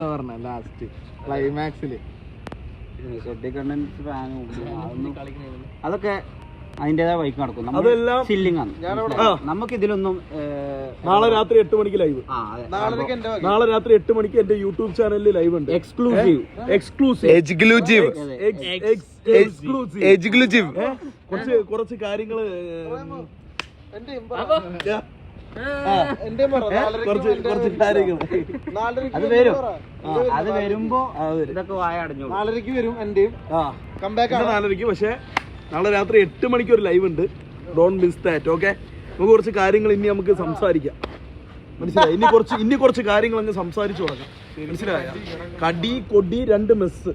Last ക്ലൈമാക്സില് അതൊക്കെ അതിന്റേതായ വൈക്ക് നടക്കും. അതെല്ലാം ചില്ലിംഗ് ആണ്. നമുക്ക് ഇതിലൊന്നും നാളെ രാത്രി 8 മണിക്ക് ലൈവ്. നാളെ രാത്രി 8 മണിക്ക് എന്റെ യൂട്യൂബ് ചാനലിൽ ലൈവ് ഉണ്ട്. കുറച്ച് കാര്യങ്ങള് കുറച്ച് കാര്യങ്ങൾ അത് വരുമ്പോ ഇതൊക്കെ വായ അടഞ്ഞു. 4:30 വരും എന്റെയും കംബാക്ക് 4:30. പക്ഷെ നാളെ രാത്രി 8 മണിക്ക് ഒരു ലൈവ് ഉണ്ട്. Don't miss that. ഓക്കെ, നമുക്ക് കുറച്ച് കാര്യങ്ങൾ ഇനി നമുക്ക് സംസാരിക്കാം. മനസ്സിലായി? ഇനി കുറച്ച് കാര്യങ്ങൾ അങ്ങ് സംസാരിച്ചു തുടങ്ങാം. മനസ്സിലായ? കടി കൊടി 2 മെസ്സ്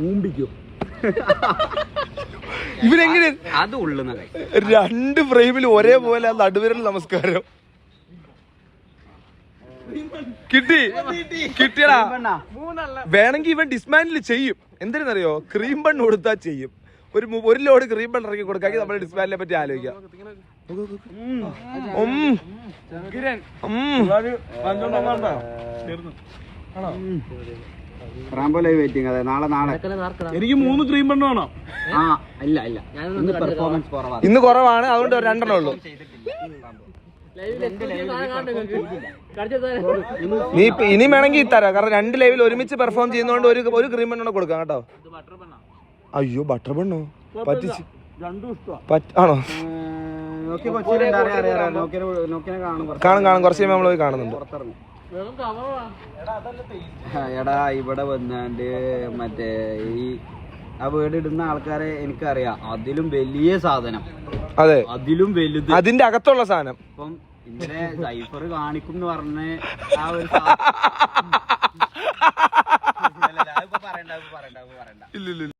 ഊമ്പിക്കും. ഇവരെങ്ങനെ അത് ഉള്ളുന്ന 2 ഫ്രെയിമിൽ ഒരേപോലെ നടുവിരൽ നമസ്കാരം കിട്ടിയടാ. വേണമെങ്കിൽ ഇവൻ ഡിസ്മാൻഡിൽ ചെയ്യും. എന്തിനറിയോ? ക്രീം ബൺ കൊടുത്താ ചെയ്യും. ഒരു ലോഡ് ക്രീം ബൺ ഇറക്കി കൊടുക്കാമെങ്കിൽ നമ്മുടെ ഡിസ്മാൻഡിനെ പറ്റി ആലോചിക്കാം. വെയിറ്റിംഗ്. അതെ, നാളെ എനിക്ക് 3 ക്രീം ബണ്ണ് വേണം. ഇല്ല പെർഫോമൻസ് കുറവാണ്. ഇന്ന് കുറവാണ്, അതുകൊണ്ട് 2 ഉള്ളൂ. നീ ഇനി വേണമെങ്കിൽ തരാം. കാരണം 2 ലൈവിൽ ഒരുമിച്ച് പെർഫോം ചെയ്യുന്നതുകൊണ്ട് ഒരു ക്രീം ബണ്ണ കൊടുക്കാം കേട്ടോ. അയ്യോ, ബട്ടർ ബണ്ണോ പറ്റിച്ച് ആണോ? കാണും കുറച്ച് നമ്മൾ പോയി കാണുന്നുണ്ട്. എടാ, ഇവിടെ വന്നാണ്ട് മറ്റേ ആ വീട് ഇടുന്ന ആൾക്കാരെ എനിക്കറിയാം. അതിലും വലിയ സാധനം, അതെ, അതിലും വലുത്, അതിന്റെ അകത്തുള്ള സാധനം. ഇപ്പം ഇങ്ങനെ സൈഫർ കാണിക്കും എന്ന് പറഞ്ഞ് ആ ഒരു പറയണ്ട.